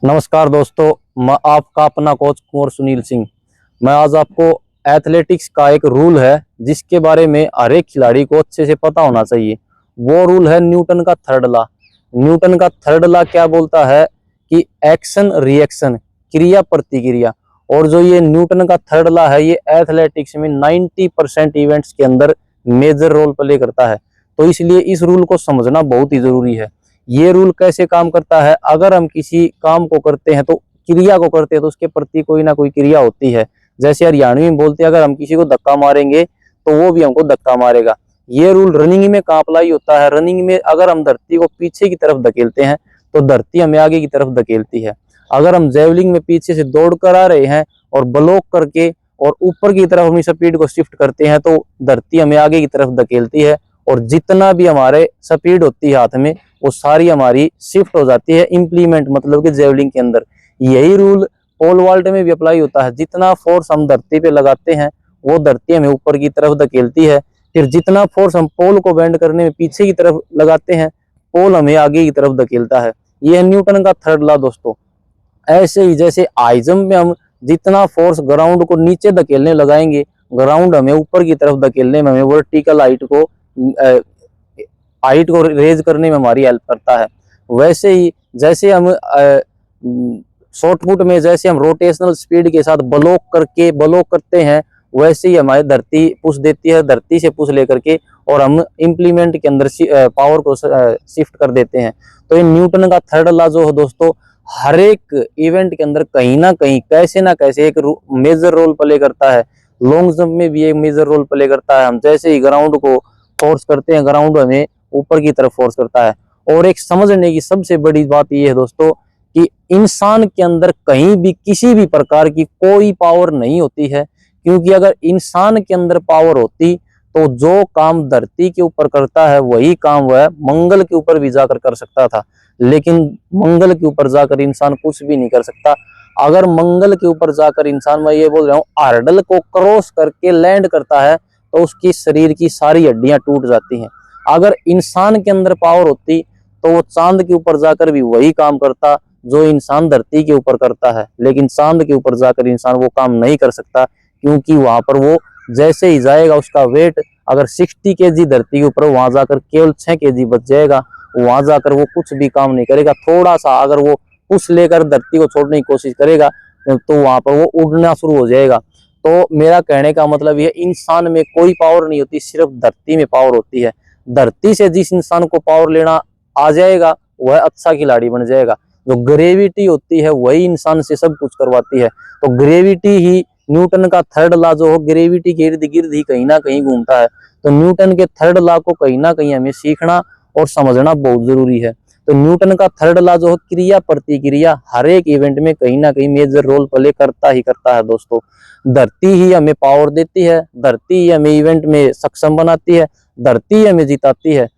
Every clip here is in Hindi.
नमस्कार दोस्तों, मैं आपका अपना कोच कुंवर सुनील सिंह। मैं आज आपको एथलेटिक्स का एक रूल है जिसके बारे में हर एक खिलाड़ी को अच्छे से पता होना चाहिए। वो रूल है न्यूटन का थर्ड लॉ। न्यूटन का थर्ड लॉ क्या बोलता है कि एक्शन रिएक्शन, क्रिया प्रतिक्रिया। और जो ये न्यूटन का थर्ड लॉ है ये एथलेटिक्स में 90% इवेंट्स के अंदर मेजर रोल प्ले करता है। तो इसलिए इस रूल को समझना बहुत ही जरूरी है। ये रूल कैसे काम करता है, अगर हम किसी काम को करते हैं तो क्रिया को करते हैं तो उसके प्रति कोई ना कोई क्रिया होती है। जैसे हरियाणवी में बोलते हैं, अगर हम किसी को धक्का मारेंगे तो वो भी हमको धक्का मारेगा। ये रूल रनिंग में कहाँ अप्लाई होता है? रनिंग में अगर हम धरती को पीछे की तरफ धकेलते हैं तो धरती हमें आगे की तरफ धकेलती है। अगर हम जेवलिंग में पीछे से दौड़ कर आ रहे हैं और ब्लॉक करके और ऊपर की तरफ अपनी स्पीड को शिफ्ट करते हैं तो धरती हमें आगे की तरफ धकेलती है। और जितना भी हमारे स्पीड होती है हाथ में वो सारी हमारी शिफ्ट हो जाती है इम्प्लीमेंट मतलब कि जेवलिंग के अंदर। यही रूल पोल वॉल्ट में भी अप्लाई होता है। जितना फोर्स हम धरती पे लगाते हैं वो धरती हमें ऊपर की तरफ धकेलती है। फिर जितना फोर्स हम पोल को बेंड करने में पीछे की तरफ लगाते हैं पोल हमें आगे की तरफ धकेलता है। यह है न्यूटन का थर्ड लॉ दोस्तों। ऐसे ही जैसे हाई जंप में हम जितना फोर्स ग्राउंड को नीचे धकेलने लगाएंगे ग्राउंड हमें ऊपर की तरफ धकेलने में, हमें वर्टिकल हाइट को रेज करने में हमारी हेल्प करता है। वैसे ही जैसे हम शॉर्ट पुट में जैसे हम रोटेशनल स्पीड के साथ ब्लॉक करते हैं वैसे ही हमारी धरती पुश देती है, धरती से पुश लेकर के और हम इम्प्लीमेंट के अंदर पावर को शिफ्ट कर देते हैं। तो ये न्यूटन का थर्ड लॉ जो है दोस्तों हर एक इवेंट के अंदर कहीं ना कहीं कैसे ना कैसे एक मेजर रोल प्ले करता है। लॉन्ग जंप में भी एक मेजर रोल प्ले करता है। हम जैसे ही ग्राउंड को फोर्स करते हैं ग्राउंड हमें ऊपर की तरफ फोर्स करता है। और एक समझने की सबसे बड़ी बात यह है दोस्तों कि इंसान के अंदर कहीं भी किसी भी प्रकार की कोई पावर नहीं होती है, क्योंकि अगर इंसान के अंदर पावर होती तो जो काम धरती के ऊपर करता है वही काम वह मंगल के ऊपर भी जाकर कर सकता था। लेकिन मंगल के ऊपर जाकर इंसान कुछ भी नहीं कर सकता। अगर मंगल के ऊपर जाकर इंसान, मैं ये बोल रहा हूँ, हार्डल को क्रॉस करके लैंड करता है तो उसकी शरीर की सारी हड्डियां टूट जाती हैं। अगर इंसान के अंदर पावर होती तो वो चांद के ऊपर जाकर भी वही काम करता जो इंसान धरती के ऊपर करता है। लेकिन चांद के ऊपर जाकर इंसान वो काम नहीं कर सकता, क्योंकि वहां पर वो जैसे ही जाएगा उसका वेट अगर 60 kg धरती के ऊपर, वहां जाकर केवल 6 kg बच जाएगा। वहां जाकर वो कुछ भी काम नहीं करेगा। थोड़ा सा अगर वो पुश लेकर धरती को छोड़ने की कोशिश करेगा तो वहां पर वो उड़ना शुरू हो जाएगा। तो मेरा कहने का मतलब ये, इंसान में कोई पावर नहीं होती, सिर्फ धरती में पावर होती है। धरती से जिस इंसान को पावर लेना आ जाएगा वह अच्छा खिलाड़ी बन जाएगा। जो ग्रेविटी होती है वही इंसान से सब कुछ करवाती है। तो ग्रेविटी ही, न्यूटन का थर्ड लॉ जो हो, ग्रेविटी के इर्द गिर्द ही कहीं ना कहीं घूमता है। तो न्यूटन के थर्ड लॉ को कहीं ना कहीं हमें सीखना और समझना बहुत जरूरी है। तो न्यूटन का थर्ड लॉ जो है क्रिया प्रतिक्रिया हर एक इवेंट में कहीं ना कहीं मेजर रोल प्ले करता ही करता है दोस्तों। धरती ही हमें पावर देती है, धरती ही हमें इवेंट में सक्षम बनाती है, धरती ही हमें जिताती है।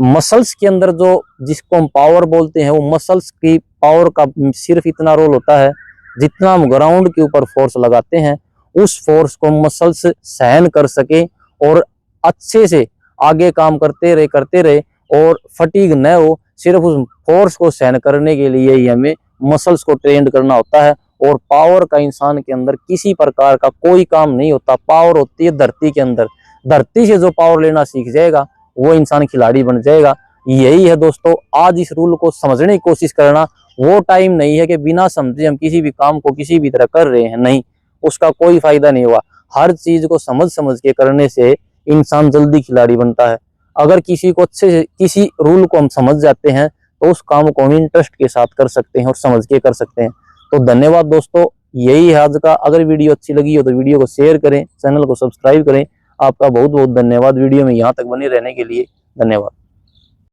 मसल्स के अंदर जो जिसको हम पावर बोलते हैं वो मसल्स की पावर का सिर्फ इतना रोल होता है जितना हम ग्राउंड के ऊपर फोर्स लगाते हैं उस फोर्स को मसल्स सहन कर सके और अच्छे से आगे काम करते रहे और फटीग न हो। सिर्फ उस फोर्स को सहन करने के लिए ही हमें मसल्स को ट्रेंड करना होता है। और पावर का इंसान के अंदर किसी प्रकार का कोई काम नहीं होता। पावर होती है धरती के अंदर। धरती से जो पावर लेना सीख जाएगा वो इंसान खिलाड़ी बन जाएगा। यही है दोस्तों, आज इस रूल को समझने की कोशिश करना। वो टाइम नहीं है कि बिना समझे हम किसी भी काम को किसी भी तरह कर रहे हैं, नहीं, उसका कोई फायदा नहीं हुआ। हर चीज को समझ समझ के करने से इंसान जल्दी खिलाड़ी बनता है। अगर किसी को अच्छे से किसी रूल को हम समझ जाते हैं तो उस काम को हम इंटरेस्ट के साथ कर सकते हैं और समझ के कर सकते हैं। तो धन्यवाद दोस्तों, यही है आज का। अगर वीडियो अच्छी लगी हो तो वीडियो को शेयर करें, चैनल को सब्सक्राइब करें। आपका बहुत बहुत धन्यवाद वीडियो में यहाँ तक बने रहने के लिए। धन्यवाद।